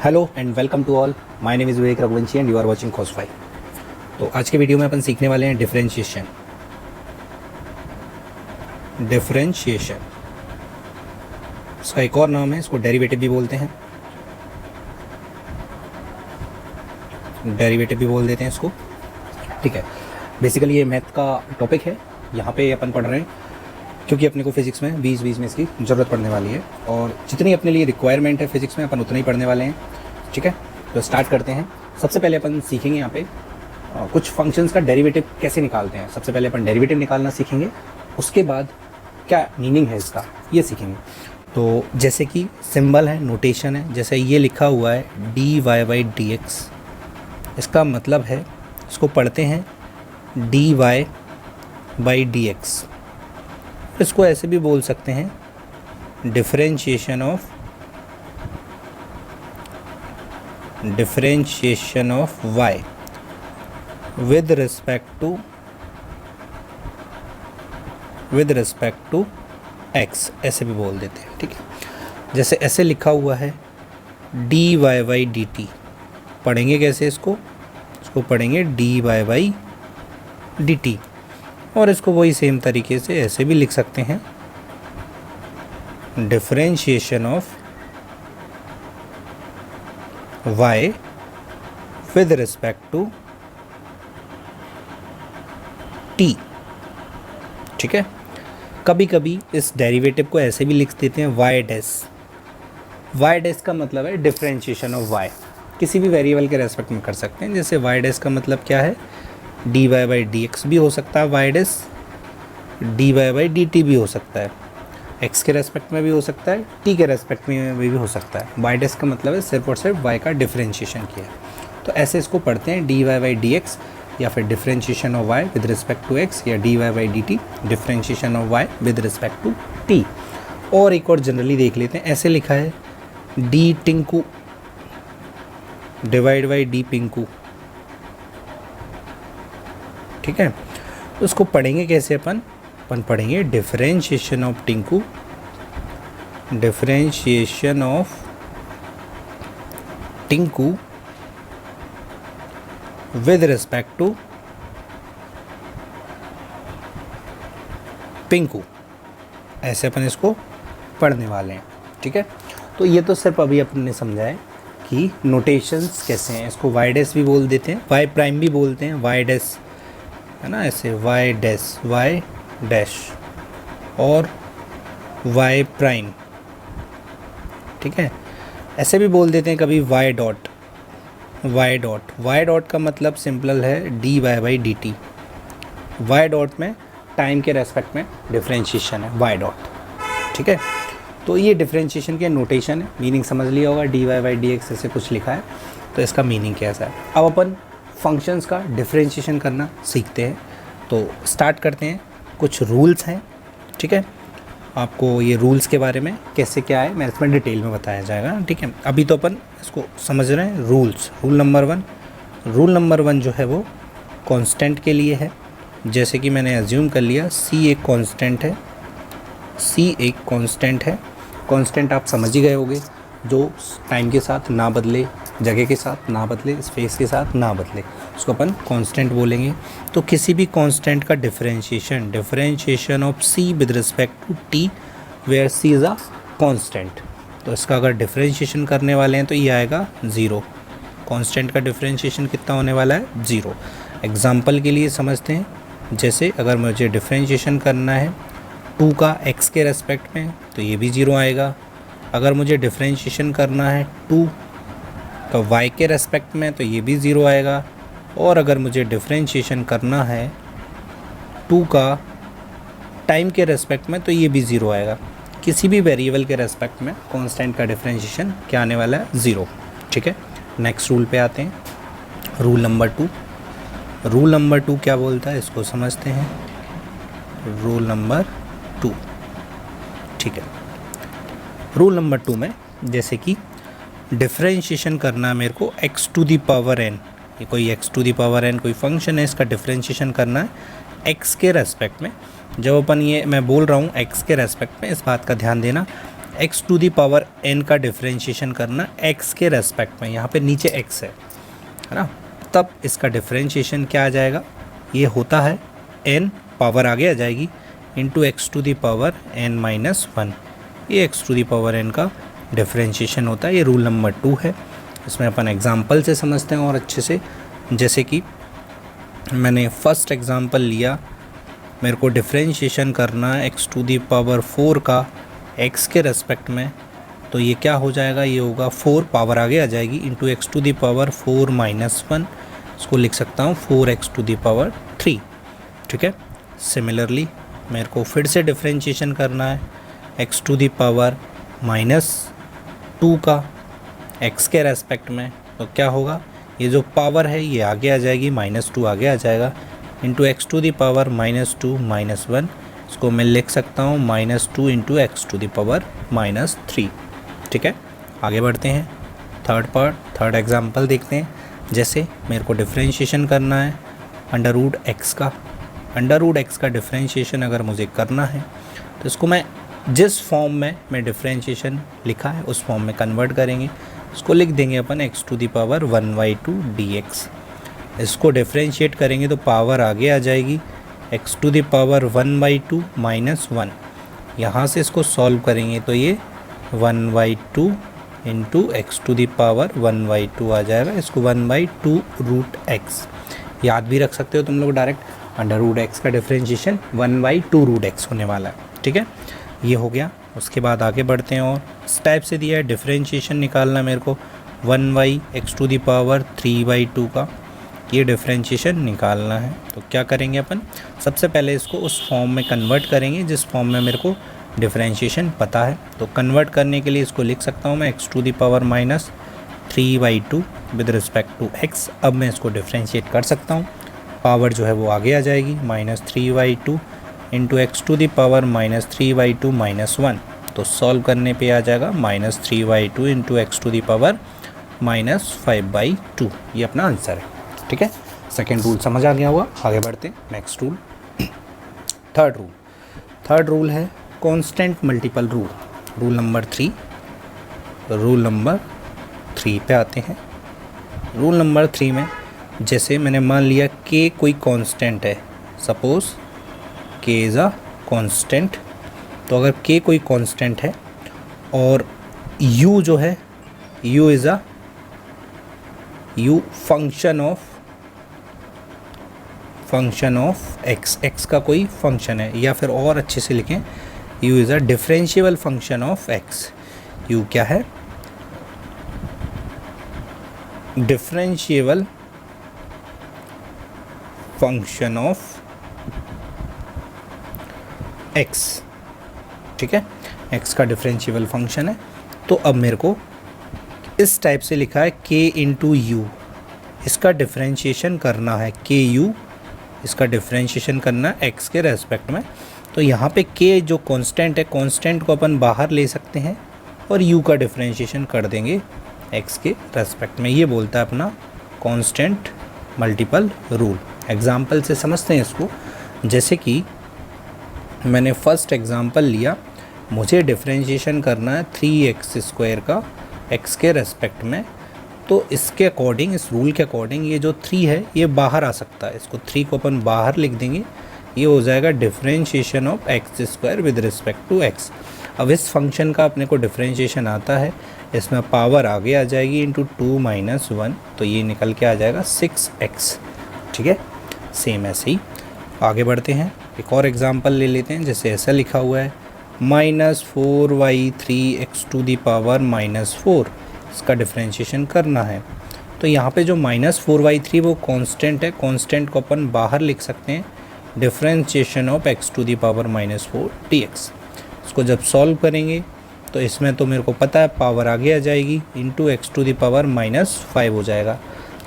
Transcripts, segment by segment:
Hello and welcome to all. My name is Vivek Raghuvanshi and you are watching कॉस5। तो आज के वीडियो में अपन सीखने वाले हैं डिफरेंशिएशन। इसका एक और नाम है, इसको डेरिवेटिव भी बोलते हैं, डेरिवेटिव भी बोल देते हैं इसको। ठीक है, बेसिकली ये मैथ का टॉपिक है, यहाँ पे अपन पढ़ रहे हैं क्योंकि अपने को फिजिक्स में 20 में इसकी ज़रूरत पड़ने वाली है और जितनी अपने लिए रिक्वायरमेंट है फिजिक्स में अपन उतना ही पढ़ने वाले हैं। ठीक है, तो स्टार्ट करते हैं। सबसे पहले अपन सीखेंगे यहाँ पे कुछ फंक्शंस का डेरिवेटिव कैसे निकालते हैं। सबसे पहले अपन डेरिवेटिव निकालना सीखेंगे, उसके बाद क्या मीनिंग है इसका ये सीखेंगे। तो जैसे कि सिंबल है, नोटेशन है, जैसे ये लिखा हुआ है dy/dx, इसका मतलब है, इसको पढ़ते हैं dy/dx। इसको ऐसे भी बोल सकते हैं differentiation of y with respect to x, ऐसे भी बोल देते हैं। ठीक है, जैसे ऐसे लिखा हुआ है dy/dt, पढ़ेंगे कैसे इसको पढ़ेंगे dy/dt, और इसको वही सेम तरीके से ऐसे भी लिख सकते हैं differentiation of y with respect to t। ठीक है, कभी कभी इस डेरिवेटिव को ऐसे भी लिख देते हैं y डैश का मतलब है डिफरेंशिएशन ऑफ y, किसी भी वेरिएबल के रेस्पेक्ट में कर सकते हैं। जैसे y डैश का मतलब क्या है, dy/dx भी हो सकता है, y डैश dy/dt भी हो सकता है, x के रेस्पेक्ट में भी हो सकता है, t के रेस्पेक्ट में भी हो सकता है। y डैश का मतलब है सिर्फ और सिर्फ y का डिफरेंशिएशन किया है। तो ऐसे इसको पढ़ते हैं dy/dx या फिर differentiation of y with respect to x, या dy/dt differentiation of y with respect to t। और एक और जनरली देख लेते हैं, ऐसे लिखा है d Tinku divide by d Pinku. ठीक है, तो उसको पढ़ेंगे कैसे अपन पढ़ेंगे differentiation of Tinku with respect to Pinku, ऐसे अपन इसको पढ़ने वाले हैं। ठीक है, तो ये तो सिर्फ अभी अपन ने समझा है कि नोटेशंस कैसे हैं। इसको y डैश भी बोल देते हैं, y प्राइम भी बोलते हैं, y डैश है ना, ऐसे y डैश और y प्राइम। ठीक है, ऐसे भी बोल देते हैं कभी y डॉट का मतलब सिंपल है dy/dt। y डॉट में टाइम के रेस्पेक्ट में डिफरेंशिएशन है y डॉट। ठीक है, तो ये डिफरेंशिएशन के नोटेशन है, मीनिंग समझ लिया होगा, dy/dx ऐसे कुछ लिखा है तो इसका मीनिंग कैसा है। अब अपन फंक्शंस का डिफरेंशिएशन करना सीखते हैं, तो स्टार्ट करते हैं। कुछ रूल्स हैं, ठीक है, आपको ये रूल्स के बारे में कैसे क्या है मैं इसमें डिटेल में बताया जाएगा। ठीक है, अभी तो अपन इसको समझ रहे हैं। रूल नंबर वन जो है वो कांस्टेंट के लिए है। जैसे कि मैंने एज्यूम कर लिया c एक कांस्टेंट है। कांस्टेंट आप समझ ही गए होंगे, जो टाइम के साथ ना बदले, जगह के साथ ना बदले, स्पेस के साथ ना बदले, उसको अपन कांस्टेंट बोलेंगे। तो किसी भी कांस्टेंट का differentiation of c with respect to t where c is a constant, तो इसका अगर डिफरेंशिएशन करने वाले हैं तो ये आएगा 0। कांस्टेंट का डिफरेंशिएशन कितना होने वाला है, 0। एग्जाम्पल के लिए समझते हैं, जैसे अगर मुझे डिफरेंशिएशन करना है 2 का x के रेस्पेक्ट में तो ये भी 0 आएगा। अगर मुझे डिफरेंशिएशन करना है 2 का y के रेस्पेक्ट में तो ये भी 0 आएगा। और अगर मुझे डिफरेंशिएशन करना है 2 का टाइम के रेस्पेक्ट में तो ये भी 0 आएगा। किसी भी वेरिएबल के रेस्पेक्ट में कांस्टेंट का डिफरेंशिएशन क्या आने वाला है, 0। ठीक है, नेक्स्ट रूल पे आते हैं। रूल नंबर 2 क्या बोलता है इसको समझते हैं। रूल नंबर 2, ठीक है, रूल नंबर 2 में जैसे कि डिफरेंशिएशन करना है मेरे को x to the power n, ये कोई x to the power n कोई फंक्शन है, इसका डिफरेंशिएशन करना है x के रेस्पेक्ट में। जब अपन ये मैं बोल रहा हूँ x के रेस्पेक्ट में, इस बात का ध्यान देना x to the power N का डिफ्रेंशिएशन करना एक्स के रेस्पेक्ट में, यहाँ पे नीचे एक्स है ना, तब इसका डिफ्रेंशिएशन क्या आ जाएगा, ये होता है एन पावर आगे आ जाएगी into x to the power N minus one, ये X to the power N का डिफ्रेंशिएशन होता है। ये रूल नंबर 2 है। इसमें अपन एग्जांपल से समझते हैं और अच्छे से, जैसे कि मैंने फर्स्ट एग्जांपल लिया, मेरे को डिफ्रेंशिएशन करना है एक्स टू दी पावर 4 का एक्स के रेस्पेक्ट में, तो ये क्या हो जाएगा, ये होगा 4 पावर आगे आ जाएगी into x to the power 4 minus 1, इसको लिख सकता हूँ 4x टू दी पावर 3। ठीक है, सिमिलरली मेरे को फिर से डिफ्रेंशिएशन करना है x to the power minus 2 का x के रेस्पेक्ट में, तो क्या होगा, ये जो पावर है ये आगे आ जाएगी, -2 आगे आ जाएगा into x to the power -2 minus 1, इसको मैं लिख सकता हूँ -2 into x to the power -3। ठीक है, आगे बढ़ते हैं, थर्ड एग्जांपल देखते हैं। जैसे मेरे को डिफ्रेंशिएशन करना है अंडर रूट एक्स का डिफ्रेंशिएशन अगर मुझे करना है तो इसको मैं जिस फॉर्म में मैं डिफ्रेंशिएशन लिखा है उस फॉर्म में कन्वर्ट करेंगे, इसको लिख देंगे अपन X to the power 1/2 dx। इसको डिफ्रेंशिएट करेंगे तो पावर आगे आ जाएगी X to the power 1/2 minus 1, यहाँ से इसको सॉल्व करेंगे तो ये 1/2 into x to the power 1/2 आ जाएगा, इसको 1/2 रूट एक्स याद भी रख सकते हो तुम लोग डायरेक्ट। अंडर रूट एक्स का डिफ्रेंशिएशन 1/2 रूट एक्स होने वाला है। ठीक है, ये हो गया। उसके बाद आगे बढ़ते हैं और इस टाइप से दिया है डिफ्रेंशिएशन निकालना मेरे को 1/x टू दी पावर 3/2 का, ये डिफ्रेंशिएशन निकालना है। तो क्या करेंगे अपन, सबसे पहले इसको उस फॉर्म में कन्वर्ट करेंगे जिस फॉर्म में मेरे को डिफ्रेंशिएशन पता है। तो कन्वर्ट करने के लिए इसको लिख सकता हूँ मैं x to the power -3/2 with respect to x। अब मैं इसको डिफ्रेंशिएट कर सकता हूँ, पावर जो है वो आगे आ जाएगी -3/2 into x to the power -3/2 minus 1, तो सॉल्व करने पे आ जाएगा -3/2 into x to the power -5/2, ये अपना आंसर है। ठीक है, सेकेंड रूल समझ आ गया होगा। आगे बढ़ते हैं नेक्स्ट रूल, थर्ड रूल है constant multiple rule, rule number 3 पे आते हैं। रूल नंबर 3 में जैसे मैंने मान लिया k कोई कांस्टेंट है, suppose k is a constant, तो अगर k कोई कांस्टेंट है और u जो है u is a function of x का कोई फंक्शन है, या फिर और अच्छे से लिखें u is a differentiable function of x। u क्या है, डिफरेंशिएबल फंक्शन ऑफ x। ठीक है, x का डिफरेंशिएबल फंक्शन है। तो अब मेरे को इस टाइप से लिखा है k इंटू यू, इसका डिफरेंशिएशन करना है ku, इसका डिफरेंशिएशन करना है x के रेस्पेक्ट में। तो यहाँ पे k जो कांस्टेंट है, कांस्टेंट को अपन बाहर ले सकते हैं और u का डिफरेंशिएशन कर देंगे x के रेस्पेक्ट में। ये बोलता है अपना कांस्टेंट मल्टीपल रूल। एग्जाम्पल से समझते हैं इसको। जैसे कि मैंने फर्स्ट एग्जांपल लिया, मुझे डिफरेंशिएशन करना है 3x² का x के रेस्पेक्ट में, तो इसके अकॉर्डिंग, इस रूल के अकॉर्डिंग ये जो 3 है ये बाहर आ सकता है, इसको 3 को अपन बाहर लिख देंगे, ये हो जाएगा differentiation of x² with respect to x। अब इस फंक्शन का अपने को डिफरेंशिएशन आता है, इसमें पावर आगे आ जाएगी इंटू 2 माइनस 1, तो ये निकल के आ जाएगा 6x। ठीक है, सेम ऐसे ही आगे बढ़ते हैं। एक और एग्जांपल ले लेते हैं, जैसे ऐसा लिखा हुआ है -4y3x टू दी पावर -4, इसका डिफरेंशिएशन करना है। तो यहाँ पे जो -4y3 वो कांस्टेंट है, कांस्टेंट को अपन बाहर लिख सकते हैं, differentiation of x to the power -4 dx। इसको जब सॉल्व करेंगे तो इसमें तो मेरे को पता है पावर आगे आ जाएगी into x to the power -5 हो जाएगा।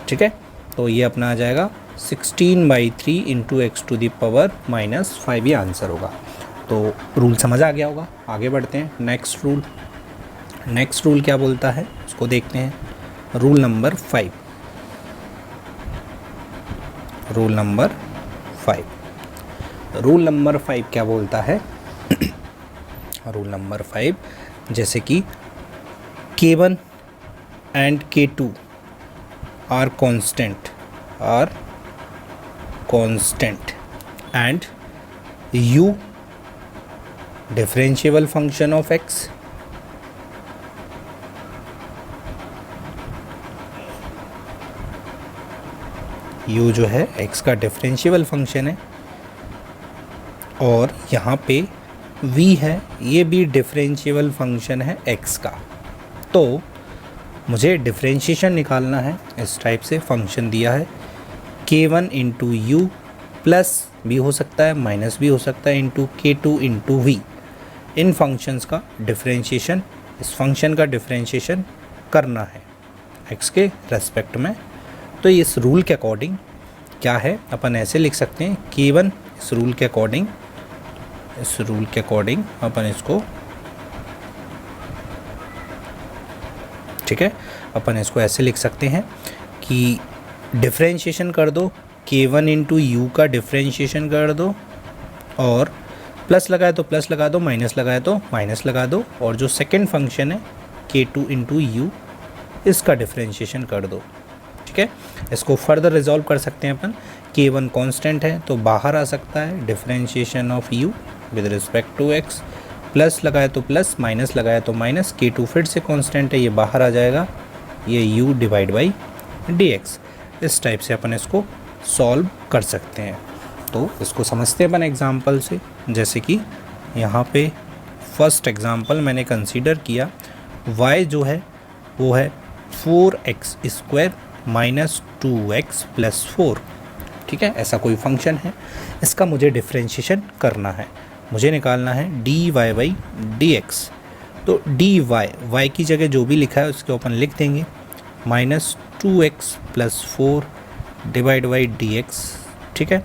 ठीक है, तो ये अपना आ जाएगा 16/3 into x to the power -5, ये आंसर होगा। तो रूल समझ आ गया होगा। आगे बढ़ते हैं नेक्स्ट रूल क्या बोलता है उसको देखते हैं। रूल नंबर 5 रूल नंबर 5 क्या बोलता है रूल नंबर 5 जैसे कि K1 and K2 are constant and U differentiable function of x, u जो है x का डिफरेंशिएबल फंक्शन है, और यहाँ पे v है, ये भी डिफरेंशिएबल फंक्शन है x का। तो मुझे डिफरेंशिएशन निकालना है। इस टाइप से फंक्शन दिया है k1 इंटू यू प्लस भी हो सकता है, माइनस भी हो सकता है, इंटू k2 इंटू वी। इन फंक्शंस का डिफरेंशिएशन, इस फंक्शन का डिफरेंशिएशन करना है x के रेस्पेक्ट में। तो इस रूल के अकॉर्डिंग क्या है, अपन ऐसे लिख सकते हैं k1, इस रूल के अकॉर्डिंग अपन इसको, ठीक है, अपन इसको ऐसे लिख सकते हैं कि डिफरेंशिएशन कर दो, k1 इंटू यू का डिफरेंशिएशन कर दो, और प्लस लगाए तो प्लस लगा दो, माइनस लगाए तो माइनस लगा दो, और जो सेकंड फंक्शन है k2 इंटू यू, इसका डिफरेंशिएशन कर दो। ठीक है, इसको फर्दर रिजॉल्व कर सकते हैं अपन। k1 कांस्टेंट है तो बाहर आ सकता है differentiation of u with respect to x, plus लगाए तो प्लस, माइनस लगाए तो माइनस, k2 फिर से कांस्टेंट है, ये बाहर आ जाएगा, ये u डिवाइड बाई dx। इस टाइप से अपन इसको सॉल्व कर सकते हैं। तो इसको समझते हैं अपन एग्जांपल से। जैसे कि यहाँ पे फर्स्ट एग्जांपल मैंने कंसीडर किया, y जो है वो है 4x square minus 2x plus 4। ठीक है, ऐसा कोई फंक्शन है, इसका मुझे डिफरेंशिएशन करना है, मुझे निकालना है dy बाई dx। तो dy, y की जगह जो भी लिखा है उसके अपन लिख देंगे, minus 2x plus 4 divide by dx। ठीक है,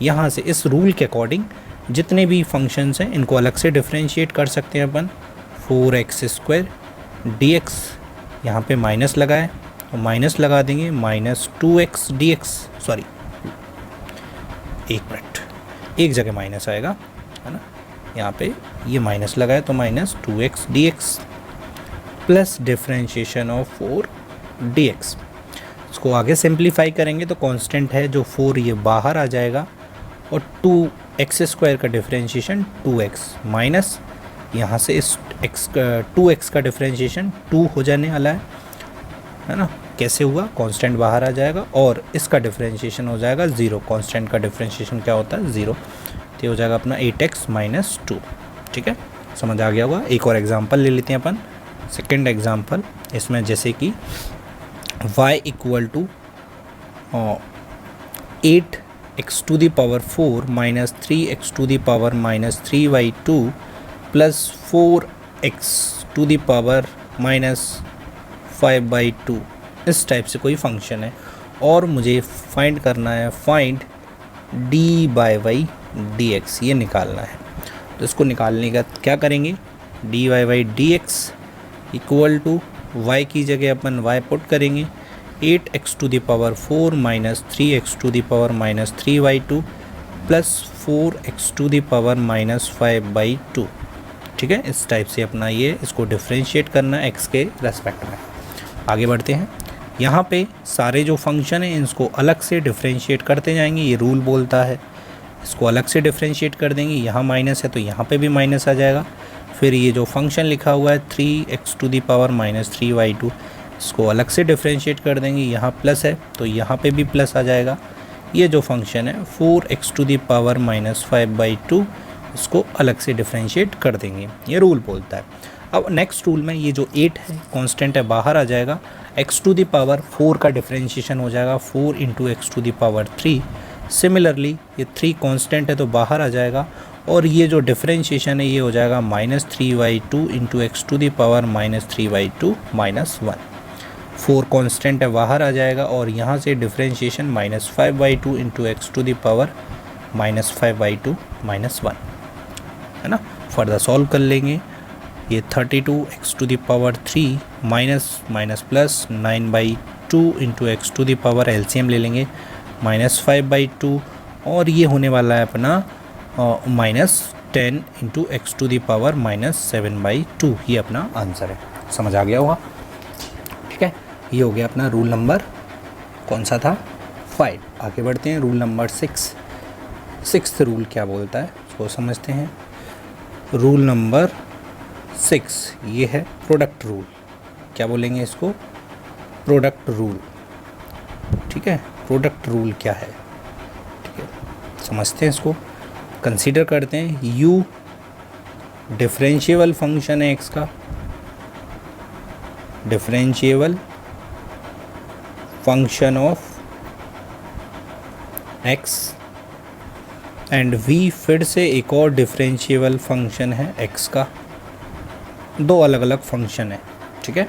यहाँ से इस रूल के अकॉर्डिंग जितने भी फंक्शंस हैं इनको अलग से डिफरेंशिएट कर सकते हैं अपन। 4x स्क्वायर dx, यहाँ पे माइनस लगाए तो माइनस लगा देंगे, माइनस 2x dx, सॉरी एक मिनट, एक जगह माइनस आएगा, है ना, यहाँ पे ये माइनस लगाए तो minus 2x dx plus differentiation of 4 dx। इसको आगे सिंप्लीफाई करेंगे तो कांस्टेंट है जो 4 ये बाहर आ जाएगा, और 2x स्क्वायर का डिफरेंशिएशन 2x माइनस यहाँ से इस x 2x का डिफरेंशिएशन 2 हो जाने वाला है ना। कैसे हुआ, कांस्टेंट बाहर आ जाएगा और इसका डिफरेंशिएशन हो जाएगा 0। कांस्टेंट का डिफरेंशिएशन क्या होता है, 0। तो हो जाएगा अपना 8x माइनस 2। ठीक है, समझ आ गया होगा। एक और एग्जांपल ले लेते हैं अपन, सेकंड एग्जांपल। इसमें जैसे कि y equal to 8x to the power 4 minus 3x to the power minus 3y2 plus 4x to the power minus 5/2। इस टाइप से कोई फंक्शन है और मुझे फाइंड करना है, फाइंड dy बाई dx, ये निकालना है। तो इसको निकालने का क्या करेंगे, dy by dx equal to y की जगह अपन y पुट करेंगे, 8x to the power 4 minus 3x to the power minus 3y2 plus 4x to the power minus 5/2। ठीक है, इस टाइप से अपना ये इसको डिफरेंशिएट करना है x के रेस्पेक्ट में। आगे बढ़ते हैं। यहाँ पे सारे जो फंक्शन हैं इसको अलग से डिफरेंशिएट करते जाएंगे, ये रूल बोलता है। इसको अलग से डिफरेंशिएट कर देंगे, यहाँ माइनस है तो यहाँ पे भी माइनस आ जाएगा। फिर ये जो फंक्शन लिखा हुआ है 3x to the power minus 3y2, इसको अलग से डिफरेंशिएट कर देंगे, यहाँ प्लस है तो यहाँ पे भी प्लस आ जाएगा। ये जो फंक्शन है 4x to the power minus 5/2, इसको अलग से डिफरेंशिएट कर देंगे, ये रूल बोलता है। अब नेक्स्ट रूल में ये जो 8 है कांस्टेंट है, बाहर आ जाएगा, x टू द पावर 4 का डिफरेंशिएशन हो जाएगा 4 into x to the power 3। Similarly ये 3 कांस्टेंट है तो बाहर आ जाएगा, और ये जो डिफरेंशिएशन है ये हो जाएगा minus 3y2 into x to the power minus 3y2 minus 1। 4 constant है बाहर आ जाएगा, और यहाँ से differentiation minus 5/2 into x to the power minus 5/2 minus 1, है ना। फर्दर सॉल्व कर लेंगे, ये 32x to the power 3 minus minus plus 9/2 into x to the power, LCM ले लेंगे, माइनस 5/2, और ये होने वाला है अपना minus 10 into x to the power -7/2, ये अपना आंसर है। समझ आ गया होगा, ठीक है। ये हो गया अपना रूल नंबर कौन सा था 5। आगे बढ़ते हैं रूल नंबर 6। सिक्स्थ रूल क्या बोलता है उसको समझते हैं। रूल नंबर 6 ये है प्रोडक्ट रूल। क्या बोलेंगे इसको, प्रोडक्ट रूल, ठीक है। प्रोडक्ट रूल क्या है, ठीक है, समझते हैं इसको, कंसीडर करते हैं। u डिफरेंशिएबल फंक्शन है x का, differentiable function of x, and v फिर से एक और डिफरेंशिएबल फंक्शन है x का। दो अलग अलग फंक्शन है, ठीक है।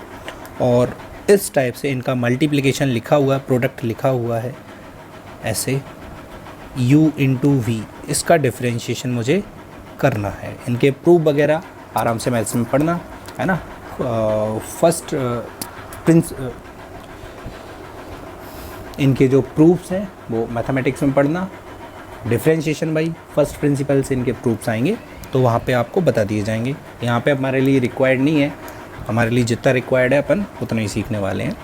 और इस टाइप से इनका मल्टीप्लिकेशन लिखा हुआ है, प्रोडक्ट लिखा हुआ है ऐसे u इंटू वी, इसका डिफरेंशिएशन मुझे करना है। इनके प्रूफ वगैरह आराम से मैथ्स में पढ़ना है ना। फर्स्ट इनके जो प्रूफ्स हैं वो मैथमेटिक्स में पढ़ना। डिफरेंशिएशन बाई फर्स्ट प्रिंसिपल से इनके प्रूफ्स आएंगे तो वहाँ पे आपको बता दिए जाएंगे। यहाँ पे हमारे लिए रिक्वायर्ड नहीं है, हमारे लिए जितना रिक्वायर्ड है अपन उतना ही सीखने वाले हैं।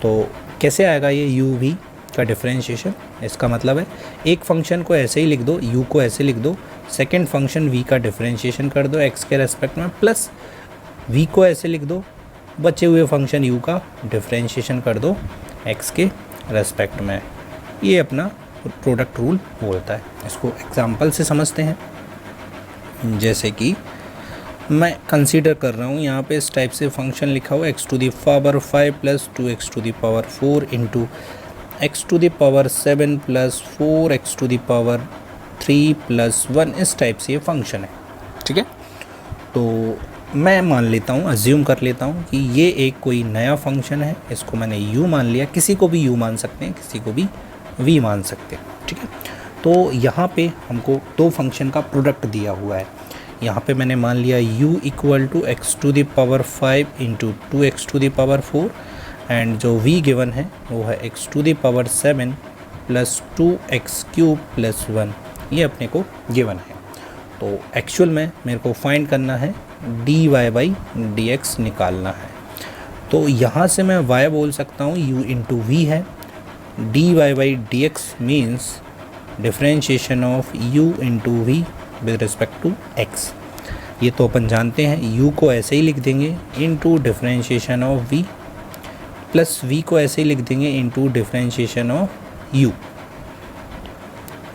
तो कैसे आएगा ये यू वी का डिफरेंशिएशन, इसका मतलब है एक फंक्शन को ऐसे ही लिख दो, u को ऐसे लिख दो, सेकंड फंक्शन v का डिफरेंशिएशन कर दो x के रेस्पेक्ट में, प्लस v को ऐसे लिख दो, बचे हुए फंक्शन u का डिफरेंशिएशन कर दो x के रेस्पेक्ट में। ये अपना प्रोडक्ट रूल बोलता है। इसको एग्जांपल से समझते हैं। जैसे कि मैं कंसीडर कर रहा हूँ यहाँ पे इस टाइप से फंक्शन लिखा हुआ x to the power 5 plus 2x to the power 4 into x to the power 7 plus 4x to the power 3 plus 1, इस टाइप से ये फंक्शन है, ठीक है। तो मैं मान लेता हूँ, अज्यूम कर लेता हूँ कि ये एक कोई नया फंक्शन है, इसको मैंने u मान लिया। किसी को भी u मान सकते हैं, किसी को भी v मान सकते हैं, ठीक है। तो यहाँ पे हमको दो फंक्शन का प्रोडक्ट दिया हुआ है। यहाँ पे मैंने मान लिया u equal to x to the power 5 into 2x to the power 4, and जो v गिवन है वो है x to the power 7 plus 2x cube plus 1, ये अपने को गिवन है। तो एक्चुअल में मेरे को फाइंड करना है dy/dx निकालना है। तो यहाँ से मैं y बोल सकता हूँ u इंटू वी है, dy/dx means differentiation of u into v with respect to x। ये तो अपन जानते हैं, u को ऐसे ही लिख देंगे into differentiation of v, plus v को ऐसे ही लिख देंगे into differentiation of u,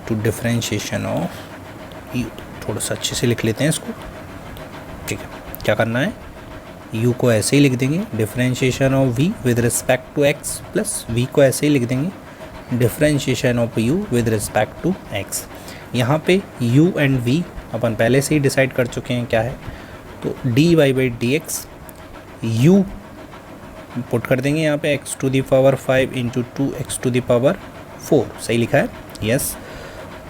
two differentiation of u। थोड़ा सा अच्छे से लिख लेते हैं इसको, ठीक है। क्या करना है, u को ऐसे ही लिख देंगे differentiation of v with respect to x, plus v को ऐसे ही लिख देंगे differentiation of u with respect to x। यहाँ पे u एंड v अपन पहले से ही डिसाइड कर चुके हैं क्या है। तो dy/dx u पुट कर देंगे यहाँ पे x to the power 5 into 2x to the power 4, सही लिखा है, यस।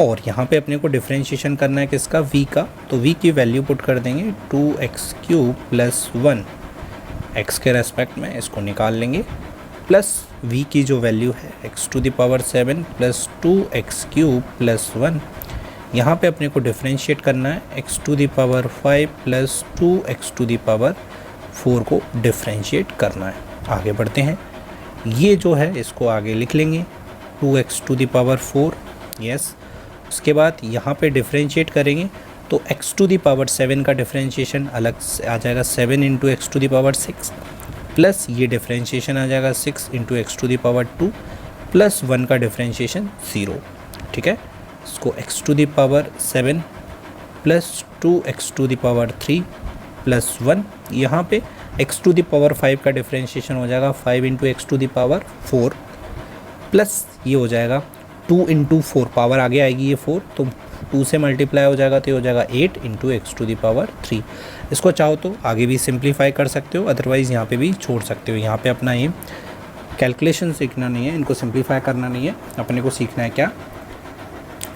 और यहाँ पे अपने को डिफरेंशिएशन करना है किसका, v का। तो v की वैल्यू पुट कर देंगे 2x क्यूब प्लस 1, x के रेस्पेक्ट में इसको निकाल लेंगे, प्लस v की जो वैल्यू है x to the power 7 plus 2x cube plus 1, यहाँ पे अपने को डिफरेंशिएट करना है x to the power 5 plus 2x to the power 4 को डिफरेंशिएट करना है। आगे बढ़ते हैं, ये जो है इसको आगे लिख लेंगे 2x to the power 4, yes. उसके बाद यहाँ पे डिफरेंशिएट करेंगे तो x टू दी पावर 7 का डिफरेंशिएशन अलग से आ जाएगा 7 into x to the power 6, plus ये डिफरेंशिएशन आ जाएगा 6 into x to the power 2 plus 1 का डिफरेंशिएशन 0, ठीक है। इसको x to the power 7 plus 2x to the power 3 plus 1, यहाँ पे x टू दी पावर 5 का डिफरेंशिएशन हो जाएगा 5 into x to the power 4, plus ये हो जाएगा 2 इंटू 4, पावर आगे आएगी ये 4, तो 2 से मल्टीप्लाई हो जाएगा तो ये हो जाएगा 8 into x to the power 3। इसको चाहो तो आगे भी सिंप्लीफाई कर सकते हो, अदरवाइज़ यहाँ पे भी छोड़ सकते हो। यहाँ पे अपना एम कैलकुलेशन सीखना नहीं है, इनको सिंप्लीफाई करना नहीं है, अपने को सीखना है क्या,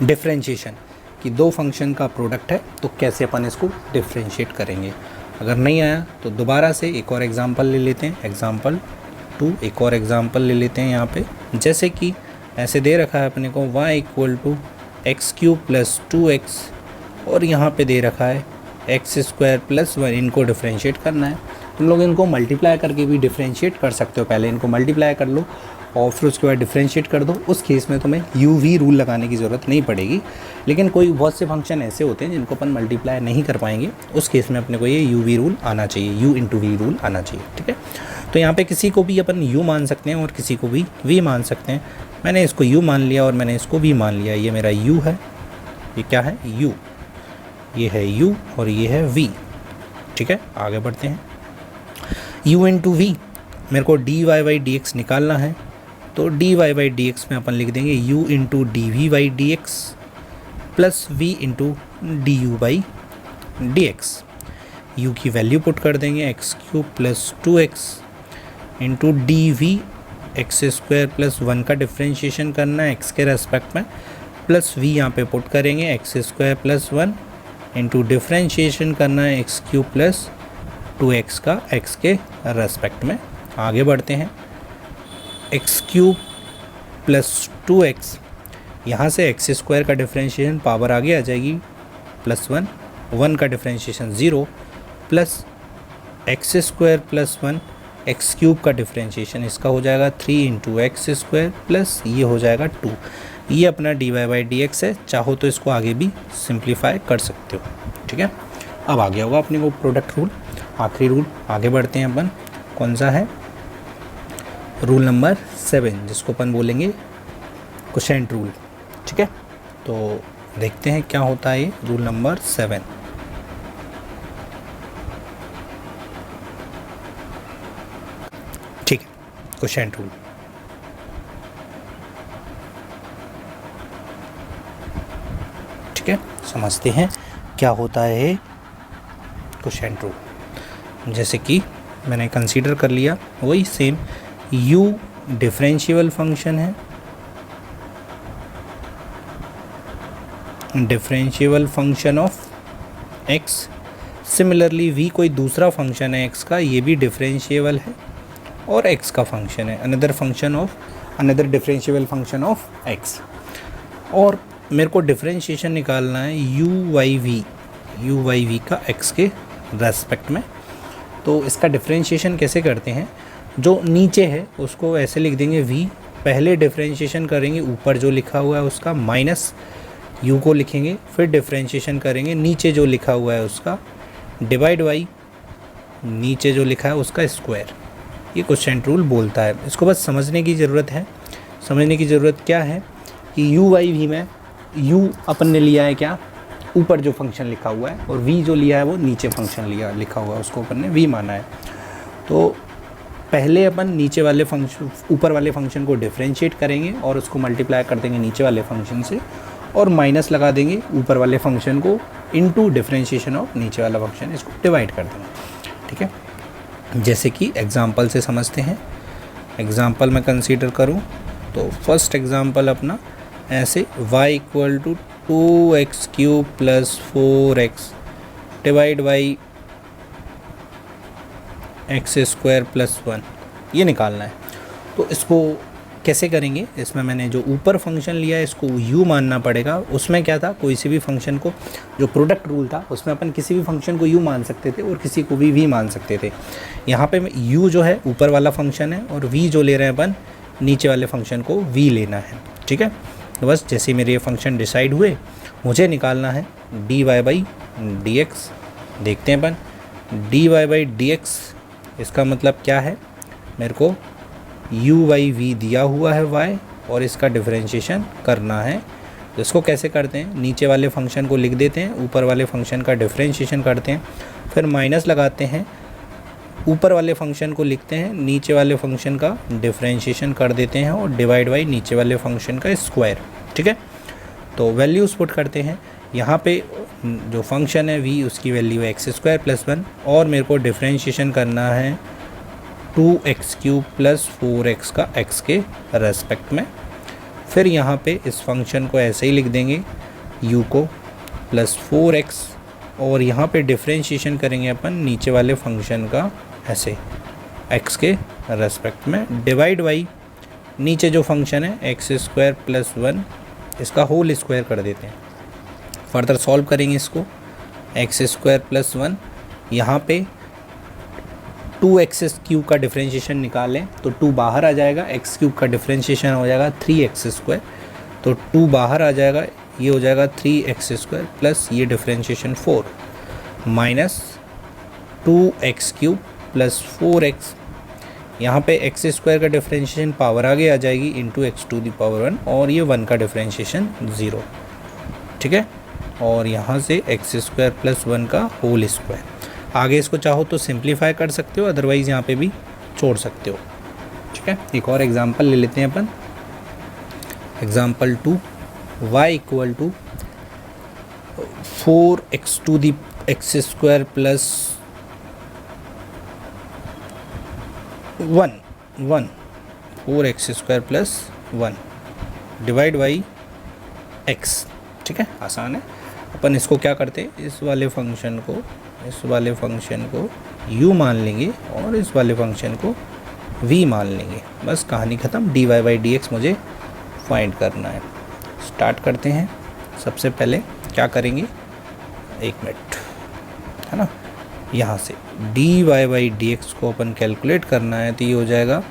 डिफरेंशिएशन, कि दो फंक्शन का प्रोडक्ट है तो कैसे अपन इसको डिफरेंशिएट करेंगे। अगर नहीं आया तो दोबारा से एक और एग्जांपल ले लेते हैं, एग्जांपल 2, एक और एग्जांपल ले लेते हैं यहाँ पे। जैसे कि ऐसे दे रखा है अपने को y equal to x cube plus 2x और यहाँ पे दे रखा है एक्स स्क्वायर प्लस 1, इनको डिफ्रेंशिएट करना है। तुम लोग इनको मल्टीप्लाई करके भी डिफ्रेंशिएट कर सकते हो, पहले इनको मल्टीप्लाई कर लो और फिर उसके बाद डिफ्रेंशिएट कर दो। उस केस में तुम्हें यू वी रूल लगाने की ज़रूरत नहीं पड़ेगी, लेकिन कोई बहुत से फंक्शन ऐसे होते हैं जिनको अपन मल्टीप्लाई नहीं कर पाएंगे, उस केस में अपने को ये यू वी रूल आना चाहिए, यू इंटू वी रूल आना चाहिए, ठीक है। तो यहाँ पे किसी को भी अपन यू मान सकते हैं और किसी को भी वी मान सकते हैं। मैंने इसको यू मान लिया और मैंने इसको भी मान लिया, ये मेरा यू है, ये क्या है यू, ये है यू और ये है वी, ठीक है। आगे बढ़ते हैं। u इंटू वी, मेरे को d Y by D x निकालना है, तो d Y by D x में अपन लिख देंगे u into d v by D x plus v into d u by D x. U की वैल्यू पुट कर देंगे x cube plus 2x into d v, x square plus 1 का differentiation करना है एक्स के रेस्पेक्ट में, plus we यहाँ पे पुट करेंगे x square plus 1 into differentiation करना है एक्स क्यूब प्लस 2x का x के रेस्पेक्ट में। आगे बढ़ते हैं। एक्स क्यूब प्लस 2x, यहाँ से एक्स स्क्वायर का डिफ्रेंशिएशन पावर आगे आ जाएगी प्लस 1, 1 का differentiation 0 plus x square plus 1, x cube का डिफ्रेंशिएशन इसका हो जाएगा 3 इंटू एक्स स्क्वायर प्लस ये हो जाएगा 2। ये अपना d Y by D x है, चाहो तो इसको आगे भी सिंप्लीफाई कर सकते हो, ठीक है। अब आ गया होगा अपने को प्रोडक्ट रूल, आखिरी रूल। आगे बढ़ते हैं अपन, कौन सा है, रूल नंबर 7, जिसको अपन बोलेंगे कोशेंट रूल, ठीक है। तो देखते हैं क्या होता है ये रूल नंबर 7। ठीक है, कोशेंट रूल। ठीक है, समझते हैं क्या होता है कोशेंट रूल। जैसे कि मैंने कंसीडर कर लिया वही सेम, u डिफरेंशिएबल फंक्शन है, differentiable function of x। Similarly v कोई दूसरा फंक्शन है x का, ये भी डिफरेंशिएबल है और x का फंक्शन है, another function of, another differentiable function of x। और मेरे को डिफरेंशिएशन निकालना है u वाई वी का x के रेस्पेक्ट में। तो इसका डिफरेंशिएशन कैसे करते हैं, जो नीचे है उसको ऐसे लिख देंगे v, पहले डिफरेंशिएशन करेंगे ऊपर जो लिखा हुआ है उसका माइनस u को लिखेंगे, फिर डिफरेंशिएशन करेंगे नीचे जो लिखा हुआ है उसका डिवाइड बाई नीचे जो लिखा है उसका स्क्वायर। ये कोशेंट रूल बोलता है, इसको बस समझने की ज़रूरत है। समझने की ज़रूरत क्या है कि u वाई वी में u अपन ने लिया है क्या, ऊपर जो फंक्शन लिखा हुआ है, और v जो लिया है वो नीचे फंक्शन लिखा हुआ है, उसको अपन ने v माना है। तो पहले अपन नीचे वाले फंक्शन, ऊपर वाले फंक्शन को डिफरेंशिएट करेंगे और उसको मल्टीप्लाई कर देंगे नीचे वाले फंक्शन से, और माइनस लगा देंगे ऊपर वाले फंक्शन को इनटू डिफरेंशिएशन ऑफ नीचे वाला फंक्शन, इसको डिवाइड कर देंगे, ठीक है। जैसे कि एग्जांपल से समझते हैं। एग्जांपल मैं कंसीडर करूं तो फर्स्ट एग्जांपल अपना ऐसे y equal to 2x cube plus 4x divide by x square plus 1, ये निकालना है। तो इसको कैसे करेंगे, इसमें मैंने जो ऊपर फंक्शन लिया है इसको u मानना पड़ेगा। उसमें क्या था, कोई सी भी फंक्शन को, जो प्रोडक्ट रूल था उसमें अपन किसी भी फंक्शन को u मान सकते थे और किसी को भी v मान सकते थे। यहाँ पे u जो है ऊपर वाला फंक्शन है और v जो ले रहे हैं अपन नीचे वाले फंक्शन को v लेना है, ठीक है। तो बस जैसे मेरे ये फंक्शन डिसाइड हुए, मुझे निकालना है D Y by D X. देखते हैं अपन, D Y by D X इसका मतलब क्या है, मेरे को यू वाई वी दिया हुआ है y और इसका डिफरेंशिएशन करना है। तो इसको कैसे करते हैं, नीचे वाले फंक्शन को लिख देते हैं, ऊपर वाले फंक्शन का डिफरेंशिएशन करते हैं, फिर माइनस लगाते हैं, ऊपर वाले फंक्शन को लिखते हैं, नीचे वाले फंक्शन का डिफरेंशिएशन कर देते हैं और डिवाइड बाई नीचे वाले फंक्शन का स्क्वायर, ठीक है। तो वैल्यूज़ पुट करते हैं। यहाँ पे जो फंक्शन है v, उसकी वैल्यू है एक्स स्क्वायर प्लस 1 और मेरे को डिफरेंशिएशन करना है 2x क्यूब प्लस 4x का x के रेस्पेक्ट में। फिर यहाँ पे इस फंक्शन को ऐसे ही लिख देंगे u को प्लस 4x और यहाँ पे डिफरेंशिएशन करेंगे अपन नीचे वाले फंक्शन का ऐसे x के रेस्पेक्ट में, डिवाइड बाई नीचे जो फंक्शन है एक्स स्क्वायर प्लस 1, इसका होल स्क्वायर कर देते हैं। फर्दर सॉल्व करेंगे इसको, एक्स स्क्वायर प्लस 1, यहाँ पे 2x³ का डिफ्रेंशिएशन निकालें तो 2 बाहर आ जाएगा, x³ का डिफ्रेंशिएशन हो जाएगा 3x², तो 2 बाहर आ जाएगा, ये हो जाएगा 3x² प्लस ये differentiation 4 minus 2x³ plus 4x, यहाँ पे x² का डिफ्रेंशिएशन पावर आगे आ जाएगी इंटू x⁴ और ये 1 का डिफ्रेंशिएशन 0, ठीक है। और यहाँ से x² प्लस 1 का होल स्क्वायर। आगे इसको चाहो तो सिंप्लीफाई कर सकते हो, अदरवाइज़ यहाँ पे भी छोड़ सकते हो, ठीक है। एक और एग्जांपल ले लेते हैं अपन, example 2, y equal to 4x² plus 1 4x² plus 1 divide by x, ठीक है, आसान है। अपन इसको क्या करते हैं, इस वाले फंक्शन को u मान लेंगे और इस वाले फंक्शन को v मान लेंगे, बस कहानी ख़त्म। dy/dx मुझे फाइंड करना है। स्टार्ट करते हैं। सबसे पहले क्या करेंगे, 1 मिनट, है ना, यहाँ से dy/dx को अपन कैलकुलेट करना है तो ये हो जाएगा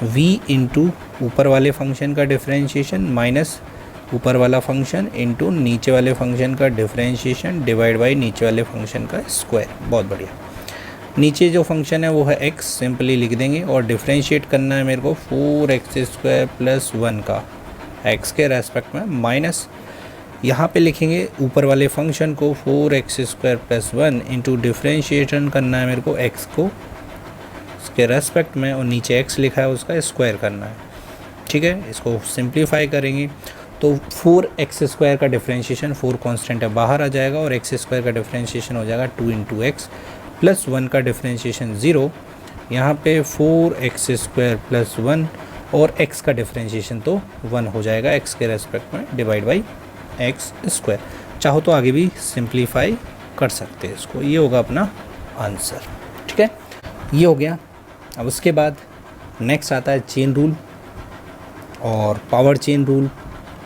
v इंटू ऊपर वाले फंक्शन का डिफरेंशिएशन माइनस ऊपर वाला फंक्शन इंटू नीचे वाले फंक्शन का डिफरेंशिएशन डिवाइड बाई नीचे वाले फंक्शन का स्क्वायर। बहुत बढ़िया। नीचे जो फंक्शन है वो है x, सिंपली लिख देंगे और डिफरेंशिएट करना है मेरे को 4x² प्लस 1 का x के रेस्पेक्ट में, माइनस यहाँ पे लिखेंगे ऊपर वाले फंक्शन को 4x² प्लस 1 इंटू डिफरेंशिएशन करना है मेरे को x को उसके रेस्पेक्ट में और नीचे x लिखा है उसका स्क्वायर करना है, ठीक है। इसको सिंप्लीफाई करेंगे तो 4x² का डिफरेंशिएशन, 4 कांस्टेंट है बाहर आ जाएगा और x² का डिफरेंशिएशन हो जाएगा 2 इंटू एक्स प्लस 1 का डिफरेंशिएशन 0, यहाँ पे 4x² प्लस 1 और x का डिफरेंशिएशन तो 1 हो जाएगा x के रेस्पेक्ट में डिवाइड बाई x²। चाहो तो आगे भी सिंप्लीफाई कर सकते हैं इसको, ये होगा अपना आंसर, ठीक है। ये हो गया। अब उसके बाद नेक्स्ट आता है चेन रूल और पावर चेन रूल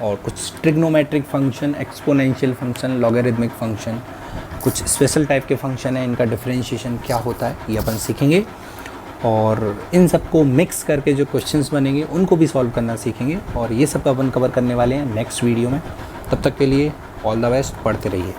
और कुछ trigonometric function, exponential function, logarithmic function, कुछ स्पेशल टाइप के फंक्शन है, इनका डिफरेंशिएशन क्या होता है ये अपन सीखेंगे और इन सबको मिक्स करके जो क्वेश्चंस बनेंगे उनको भी सॉल्व करना सीखेंगे और ये सब अपन कवर करने वाले हैं नेक्स्ट वीडियो में। तब तक के लिए ऑल द बेस्ट, पढ़ते रहिए।